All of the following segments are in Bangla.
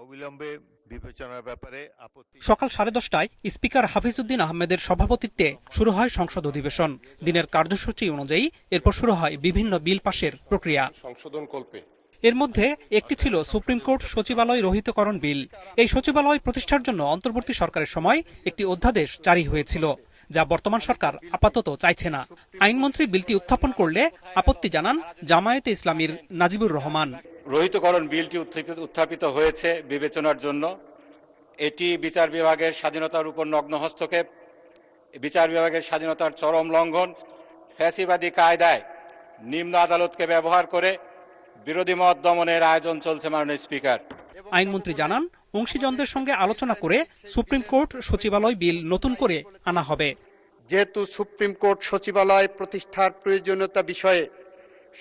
অবিলম্বে বিবেচনার ব্যাপারে সকাল 10:30টায় স্পিকার হাফিজউদ্দিন আহমেদের সভাপতিত্বে শুরু হয় সংসদ অধিবেশন। দিনের কার্যসূচি অনুযায়ী এরপর শুরু হয় বিভিন্ন বিল পাশের প্রক্রিয়া। এর মধ্যে একটি ছিল সুপ্রিম কোর্ট সচিবালয় রহিতকরণ বিল। এই সচিবালয় প্রতিষ্ঠার জন্য অন্তর্বর্তী সরকারের সময় একটি অধ্যাদেশ জারি হয়েছিল, যা বর্তমান সরকার আপাতত চাইছে না। আইনমন্ত্রী বিলটি উত্থাপন করলে আপত্তি জানান জামায়াতে ইসলামীর নাজিবুর রহমান। রহিতকরণ বিলটি উত্থাপিত হয়েছে বিবেচনার জন্য। এটি বিচার বিভাগের স্বাধীনতার উপর নগ্ন হস্তক্ষেপ, বিচার বিভাগের স্বাধীনতার চরম লঙ্ঘন, ফ্যাসিবাদী কায়দায় নিম্ন আদালতকে ব্যবহার করে বিরোধী মত দমনের আয়োজন চলছে। মাননীয় স্পিকার, আইনমন্ত্রী জানান অংশীজনদের সঙ্গে আলোচনা করে সুপ্রিম কোর্ট সচিবালয় বিল নতুন করে আনা হবে। যেহেতু সুপ্রিম কোর্ট সচিবালয় প্রতিষ্ঠার প্রয়োজনীয়তা বিষয়ে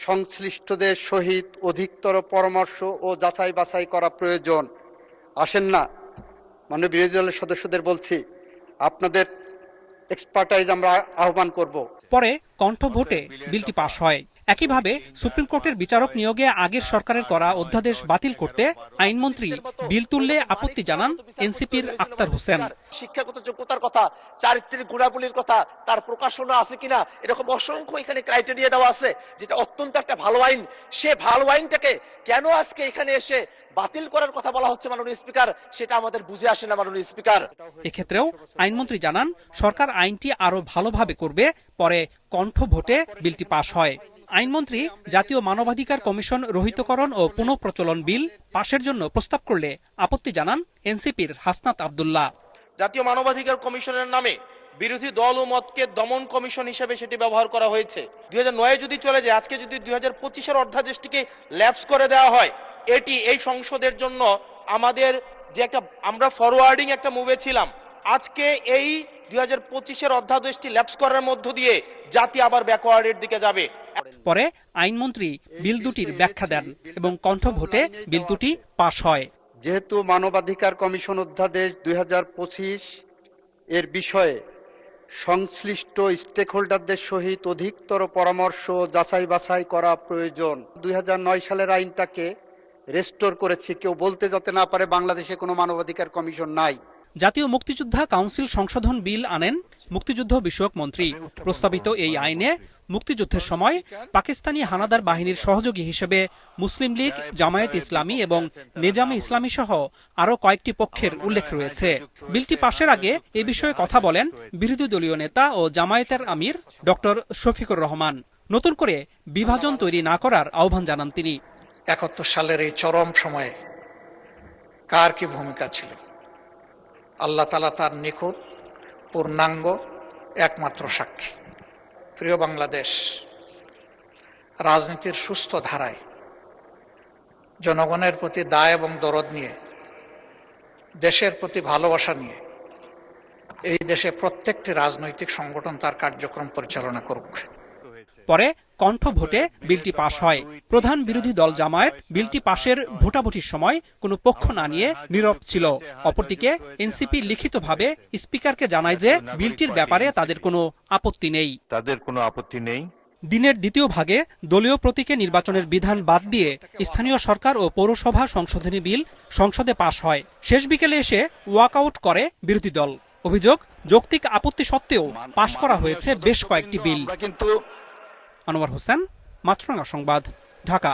সংশ্লিষ্টদের সহিত অধিকতর পরামর্শ ও যাচাই বাছাই করা প্রয়োজন। আসেন না, মাননীয় বিরোধী দলের সদস্যদের বলছি, আপনাদের এক্সপার্টাইজ আমরা আহ্বান করব। পরে কণ্ঠ ভোটে বিলটি পাশ হয়। একইভাবে সুপ্রিম কোর্টের বিচারক নিয়োগে আগের সরকারের করা অধ্যাদেশ বাতিল করতে আইনমন্ত্রী বিল তুললে আপত্তি জানান এনসিপির আক্তার হোসেন। শিক্ষাগত যোগ্যতার কথা, চারিত্রিক গুণাবলীর কথা, তার প্রকাশনা আছে কিনা, এরকম অসংখ্য এখানে ক্রাইটেরিয়া দেওয়া আছে, যেটা অত্যন্ত একটা ভালো আইন। সে ভালো আইনটাকে কেন আজকে এখানে এসে বাতিল করার কথা বলা হচ্ছে মাননীয় স্পিকার, সেটা আমাদের বুঝে আসে না মাননীয় স্পিকার। এক্ষেত্রেও আইনমন্ত্রী জানান সরকার আইনটি আরো ভালোভাবে করবে। পরে কণ্ঠ ভোটে বিলটি পাশ হয়। আইনমন্ত্রী জাতীয় মানবাধিকার কমিশন রহিতকরণ ও পুনঃপ্রচলন বিল পাশের জন্য প্রস্তাব করলে আপত্তি জানান এনসিপির হাসনাত আব্দুল্লাহ। জাতীয় মানবাধিকার কমিশনের নামে বিরোধী দল ও মতকে দমন কমিশন হিসেবে সেটি ব্যবহার করা হয়েছে। 2009 যদি চলে যায়, আজকে যদি 2025-এর অধ্যাদেশটিকে ল্যাপস করে দেওয়া হয়, এটি এই সংসদের জন্য আমাদের যে একটা আমরা ফরওয়ার্ডিং একটা মুভে ছিলাম, আজকে এই 2025-এর অধ্যাদেশটি ল্যাপস করার মধ্য দিয়ে জাতি আবার ব্যাকওয়ার্ডের দিকে যাবে। পরে আইনমন্ত্রী বিল দুটির ব্যাখ্যা দেন এবং কণ্ঠ ভোটে বিল দুটি পাশ হয়। যেহেতু মানবাধিকার কমিশন অধ্যাদেশ 2025 এর বিষয়ে সংশ্লিষ্ট স্টেকহোল্ডারদের সহিত অধিকতর পরামর্শ যাচাই বাছাই করা প্রয়োজন। 2009 সালের আইনটাকে রেস্টোর করেছি, কেউ বলতে যাতে না পারে বাংলাদেশে কোনো মানবাধিকার কমিশন নাই। জাতীয় মুক্তিযোদ্ধা কাউন্সিল সংশোধন বিল আনেন মুক্তিযুদ্ধ বিষয়ক মন্ত্রী। প্রস্তাবিত এই আইনে মুক্তিযুদ্ধের সময় পাকিস্তানি হানাদার বাহিনীর সহযোগী হিসেবে মুসলিম লীগ, জামায়াত ইসলামী এবং নেজামে ইসলামী সহ আরও কয়েকটি পক্ষের উল্লেখ রয়েছে। বিলটি পাশের আগে এ বিষয়ে কথা বলেন বিরোধী দলীয় নেতা ও জামায়াতের আমির ডক্টর শফিকুর রহমান। নতুন করে বিভাজন তৈরি না করার আহ্বান জানান তিনি। 71 সালের এই চরম সময়ে কার কি ভূমিকা ছিল? আল্লাহ তাআলা তার নিখুঁত, পূর্ণাঙ্গ একমাত্র সাক্ষী। প্রিয় বাংলাদেশ, রাজনীতির সুস্থ ধারায় জনগণের প্রতি দায় এবং দরদ নিয়ে, দেশের প্রতি ভালোবাসা নিয়ে এই দেশে প্রত্যেকটি রাজনৈতিক সংগঠন তার কার্যক্রম পরিচালনা করুক। পরে কণ্ঠ ভোটে বিলটি পাশ হয়। প্রধান বিরোধী দল জামায়াত বিলটি পাশের ভোটাভুটির সময় কোনো পক্ষ না নিয়ে নীরব ছিল। অপরদিকে এনসিপি লিখিতভাবে স্পিকারকে জানায় যে বিলটির ব্যাপারে তাদের কোনো আপত্তি নেই। দিনের দ্বিতীয় ভাগে দলীয় প্রতীকে নির্বাচনের বিধান বাদ দিয়ে স্থানীয় সরকার ও পৌরসভা সংশোধনী বিল সংসদে পাশ হয়। শেষ বিকেলে এসে ওয়াকআউট করে বিরোধী দল। অভিযোগ, যৌক্তিক আপত্তি সত্ত্বেও পাশ করা হয়েছে বেশ কয়েকটি বিল। আনোয়ার হোসেন, মাছরাঙা সংবাদ, ঢাকা।